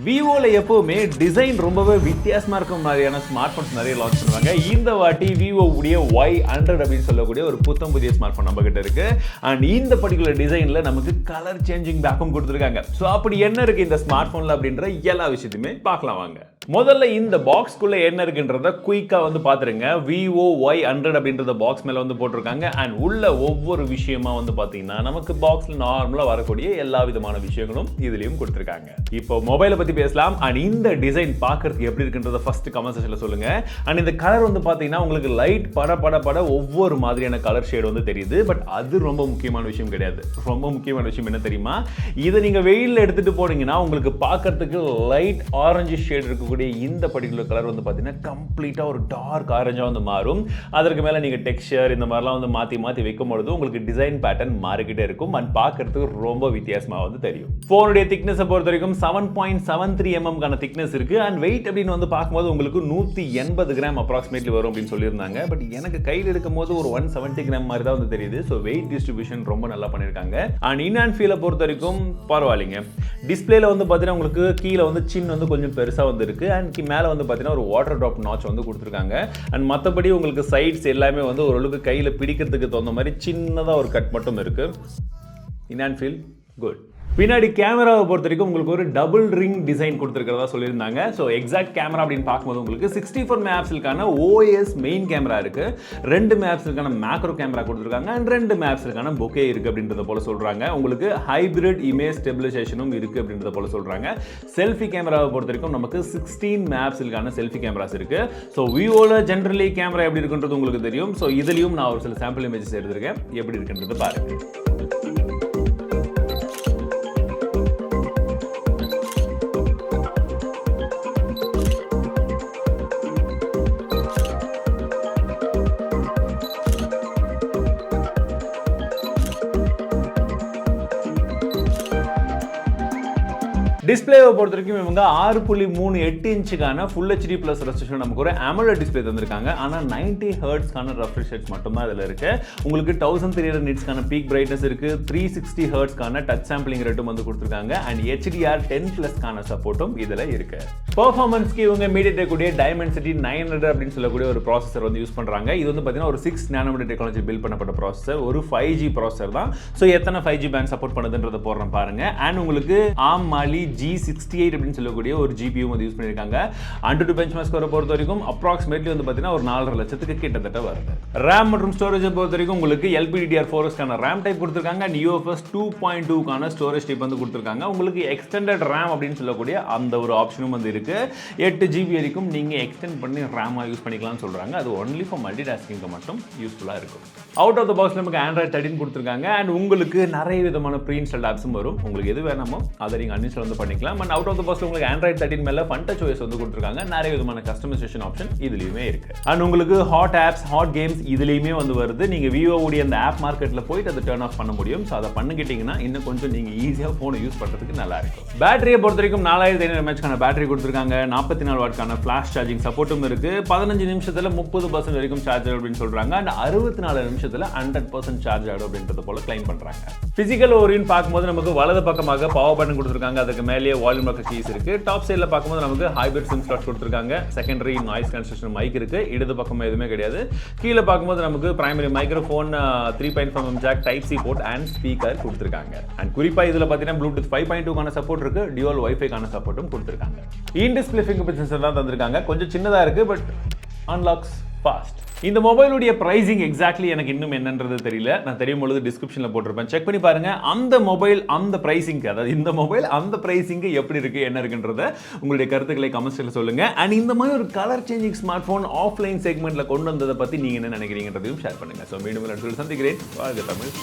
விவோல எப்பவுமே டிசைன் ரொம்பவே வித்தியாசமா இருக்கும் மாதிரியான ஸ்மார்ட் போன்ஸ் நிறைய லான்ச் பண்ணுவாங்க. இந்த வாட்டி விவோ உடைய Y100 அப்படின்னு சொல்லக்கூடிய ஒரு புத்தம் புதிய ஸ்மார்ட் போன் நம்ம கிட்ட இருக்கு. அண்ட் இந்த பர்டிகுலர் டிசைன்ல நமக்கு கலர் சேஞ்சிங் பேக்கும் கொடுத்துருக்காங்க. ஸோ அப்படி என்ன இருக்கு இந்த ஸ்மார்ட் போன்ல அப்படின்ற எல்லா விஷயத்தையுமே பார்க்கலாம் வாங்க. முதல்ல இந்த பாக்ஸ்க்குள்ள என்ன இருக்குன்றத குயிக்கா வந்து பாத்துருங்க. விவோ Y100 அப்படின்றத பாக்ஸ் மேல வந்து போட்டிருக்காங்க. அண்ட் உள்ள ஒவ்வொரு விஷயமா வந்து பாத்தீங்கன்னா நமக்கு பாக்ஸ்ல நார்மலா வரக்கூடிய எல்லா விதமான விஷயங்களும் இதுலயும் கொடுத்திருக்காங்க. இப்போ மொபைலை பத்தி பேசலாம். அண்ட் இந்த டிசைன் பார்க்கிறதுக்கு எப்படி இருக்குன்றத ஃபர்ஸ்ட் கமெண்ட் செக்ஷன்ல சொல்லுங்க. அண்ட் இந்த கலர் வந்து பாத்தீங்கன்னா உங்களுக்கு லைட் பட ஒவ்வொரு மாதிரியான கலர் ஷேட் வந்து தெரியுது. பட் அது ரொம்ப முக்கியமான விஷயம் கிடையாது. ரொம்ப முக்கியமான விஷயம் என்ன தெரியுமா? இதை நீங்க வெயில்ல எடுத்துட்டு போனீங்கன்னா உங்களுக்கு பார்க்கிறதுக்கு லைட் ஆரஞ்சு ஷேட் இருக்கக்கூடிய இந்த பர்டிகுலர் கலர் வந்து பாத்தீங்கன்னா கம்ப்ளீட்டா ஒரு டார்க் ஆரஞ்சா வந்து மாறும். அதற்கு மேல நீங்க டெக்ஸ்சர் இந்த மாதிரிலாம் வந்து மாத்தி வைக்கும் பொழுது உங்களுக்கு டிசைன் பேட்டர்ன் மாறிக்கிட்டே இருக்கும். அண்ட் பார்க்கிறதுக்கு ரொம்ப வித்தியாசமா வந்து தெரியும். போனுடைய திக்னஸ் பொறுத்த வரைக்கும் 7.73 mm கான திக்னஸ் இருக்கு. அண்ட் வெயிட் அப்படின்னு வந்து பார்க்கும்போது உங்களுக்கு 180 கிராம் அப்ராக்சிமேட்லி வரும் அப்படின்னு சொல்லியிருந்தாங்க. பட் எனக்கு கையில் எடுக்கும் போது ஒரு 170 கிராம் மாதிரி தான் வந்து தெரியுது. ஸோ வெயிட் டிஸ்ட்ரிபியூஷன் ரொம்ப நல்லா பண்ணியிருக்காங்க. அண்ட் இன் அண்ட் ஃபீலை பொறுத்த வரைக்கும் பரவாயில்லைங்க. டிஸ்பிளேல வந்து பார்த்தீங்கன்னா உங்களுக்கு கீழே வந்து சின் வந்து கொஞ்சம் பெருசா வந்து இருக்கு. அண்ட் மேலே வந்து பார்த்தீங்கன்னா ஒரு வாட்டர் ட்ராப் நாட்ச் வந்து கொடுத்துருக்காங்க. அண்ட் மற்றபடி உங்களுக்கு சைட்ஸ் எல்லாமே வந்து ஓரளவுக்கு கையில் பிடிக்கிறதுக்கு தகுந்த மாதிரி சின்னதாக ஒரு கட் மட்டும் இருக்கு. In and feel good. பின்னாடி கேமராவை பொறுத்த வரைக்கும் உங்களுக்கு ஒரு டபுள் ரிங் டிசைன் கொடுத்துருக்கிறதா சொல்லியிருந்தாங்க. ஸோ எக்ஸாக்ட் கேமரா அப்படின்னு பார்க்கும்போது உங்களுக்கு 64 மெகாபிக்சலுக்கான OS மெயின் கேமரா இருக்கு, 2 மெகாபிக்சலுக்கான மேக்ரோ கேமரா கொடுத்துருக்காங்க, அண்ட் 2 மெகாபிக்சலுக்கான பொக்கே இருக்கு அப்படின்றத போல சொல்றாங்க. உங்களுக்கு ஹைபிரிட் இமேஜ் ஸ்டெபிலைசேஷனும் இருக்கு அப்படின்றத போல சொல்றாங்க. செல்ஃபி கேமராவை பொறுத்த வரைக்கும் நமக்கு 16 மெகாபிக்சலுக்கான செல்ஃபி கேமராஸ் இருக்கு. ஸோ விவோல ஜென்ரலி கேமரா எப்படி இருக்குன்றது உங்களுக்கு தெரியும். ஸோ இதுலயும் நான் ஒரு சில சாம்பிள் இமேஜஸ் எடுத்திருக்கேன். எப்படி இருக்குன்றது பாருங்க. டிஸ்பிளேவை பொறுத்த வரைக்கும் இவங்க 6.38 இன்ச்சுக்கான ஃபுல் HD ப்ளஸ் ரெசல்யூஷன் நமக்கு ஒரு AMOLED டிஸ்பிளே தந்திருக்காங்க. ஆனால் 90 ஹெர்ட்ஸ்க்கான ரெஃப்ரெஷ் ரேட் மட்டும் தான் இதில் இருக்கு. உங்களுக்கு 1300 நிட்ஸ்க்கான பீக் பிரைட்னஸ் இருக்கு, 360 ஹெர்ட்ஸ்க்கான டச் சாம்பிளிங் ரேட்டும் வந்து கொடுத்துருக்காங்க. அண்ட் HDR10+க்கான சப்போர்ட்டும் இதில் இருக்கு. பெர்ஃபார்மன்ஸ்க்கு இவங்க MediaTek உடைய Dimensity 900 அப்படின்னு சொல்லக்கூடிய ஒரு ப்ராசஸர் வந்து யூஸ் பண்றாங்க. இது வந்து பார்த்தீங்கன்னா ஒரு 6 நானோமீட்டர் டெக்னாலஜி பில்ட் பண்ணப்பட்ட ப்ராசஸர், ஒரு 5G ப்ராசஸர் தான். ஸோ எத்தனை 5G பேண்ட் சப்போர்ட் பண்ணுதுன்றதை போடுறேன் பாருங்க. அண்ட் உங்களுக்கு AMOLED G68 அப்படின்னு சொல்லக்கூடிய ஒரு GPU வந்து யூஸ் பண்ணியிருக்காங்க. AnTuTu பெஞ்ச்மார்க் ஸ்கோரை பொறுத்த வரைக்கும் அப்ராக்சிமேட்லி வந்து பார்த்தீங்கன்னா ஒரு 4.5 லட்சத்துக்கு கிட்டத்தட்ட வருது. ரேம் மற்றும் ஸ்டோரேஜை பொறுத்த வரைக்கும் உங்களுக்கு LPDDR4க்கான ரேம் டைப் கொடுத்துருக்காங்க. அண்ட் UFS 2.2க்கான ஸ்டோரேஜ் டைப் வந்து கொடுத்துருக்காங்க. உங்களுக்கு எக்ஸ்டெண்டட் ரேம் அப்படின்னு சொல்லக்கூடிய அந்த ஒரு ஆப்ஷனும் வந்து இருக்கு. 8 GB வரைக்கும் நீங்க எக்ஸ்டெண்ட் பண்ணி ரேமா யூஸ் பண்ணிக்கலாம்னு சொல்றாங்க. அது ஒன்லி ஃபார் மல்டி டாஸ்கிங்க்கு மட்டும் யூஸ்ஃபுல்லா இருக்கும். அவுட் ஆஃப் த பாக்ஸ் நமக்கு Android 13 கொடுத்துருக்காங்க. அண்ட் உங்களுக்கு நிறைய விதமான ப்ரீ இன்ஸ்டால்ட் ஆப்ஸும் வரும். உங்களுக்கு எது வேணுமோ அதை நீங்க அன்இன்ஸ்டால் வந்து பண்ணிக்கலாம். And out of the box உங்களுக்கு Android 13 மேல FunTouch OS வந்து கொடுத்துருக்காங்க. நிறைய விதமான கஸ்டமைசேஷன் ஆப்ஷன் இதுலயுமே இருக்கு. அண்ட் உங்களுக்கு ஹாட் ஆப்ஸ், ஹாட் கேம்ஸ் இதுலயுமே வந்து வருது. நீங்க விவோ உடைய அந்த ஆப் மார்க்கெட்ல போயிட்டு அதை டர்ன் ஆஃப் பண்ண முடியும். ஸோ அதை பண்ணிக்கிட்டீங்கன்னா இன்னும் கொஞ்சம் நீங்க ஈஸியா போனை யூஸ் பண்றதுக்கு நல்லா இருக்கும். பேட்டரியை பொறுத்த வரைக்கும் 4500 mAh பேட்டரி கொடுத்துருக்காங்க. 44 வாட்க்கான ஃபிளாஷ் சார்ஜிங் சப்போர்ட்டும் இருக்கு. 15 நிமிஷத்துல 30% வரைக்கும் சார்ஜ் ஆகும் அப்படின்னு சொல்றாங்க. அண்ட் 64 நிமிஷத்துல 100% சார்ஜ் ஆகும் அப்படின்றது போல கிளைம் பண்றாங்க. பிசிக்கல் ஓரியன் பார்க்கும்போது நமக்கு வலது பக்கமாக பவர் பட்டன் கொடுத்துருக்காங்க. அதுக்கு மேலேயே வால்யூம் லாக் கீஸ் இருக்கு. டாப் சைடுல பார்க்கும்போது நமக்கு ஹைபிரிட் சிம் ஸ்லாட் கொடுத்துருக்காங்க. செகண்டரி நாய்ஸ் கேன்சலேஷன் மைக் இருக்கு. இடது பக்கம் எதுவுமே கிடையாது. கீழே பார்க்கும்போது நமக்கு primary microphone, 3.5mm jack, type C port and speaker கொடுத்துருக்காங்க. அண்ட் குறிப்பா இதுல பாத்தீங்கன்னா ப்ளூடூத் 5.2க்கான சப்போர்ட் இருக்கு. டியூவல் வைஃபைக்கான சப்போர்ட்டும் கொடுத்துருக்காங்க. இன் டிஸ்பிளே ஃபிங்கர்பிரிண்ட் சென்சார் தான் தந்திருக்காங்க. கொஞ்சம் சின்னதா இருக்கு, பட் அன்லாக்ஸ் ஃபாஸ்ட். இந்த மொபைலுடைய பிரைசிங் எக்ஸாக்ட்லி எனக்கு இன்னும் என்னன்றது தெரியல. நான் தெரியும் பொழுது டிஸ்கிரிப்ஷன்ல போட்டிருப்பேன், செக் பண்ணி பாருங்க. அந்த மொபைல் அந்த பிரைசிங், அதாவது இந்த மொபைல் அந்த பிரைசிங் எப்படி இருக்கு, என்ன இருக்குன்றத உங்களுடைய கருத்துக்களை கமெண்ட்ஸ்ல சொல்லுங்க. அண்ட் இந்த மாதிரி ஒரு colour changing smart phone offline செக்மெண்ட்ல கொண்டு வந்ததை பத்தி நீங்க என்ன நினைக்கிறீங்கன்றதையும் ஷேர் பண்ணுங்க. ஸோ மீண்டும் சந்திக்கிறேன். வாழ்க தமிழ்.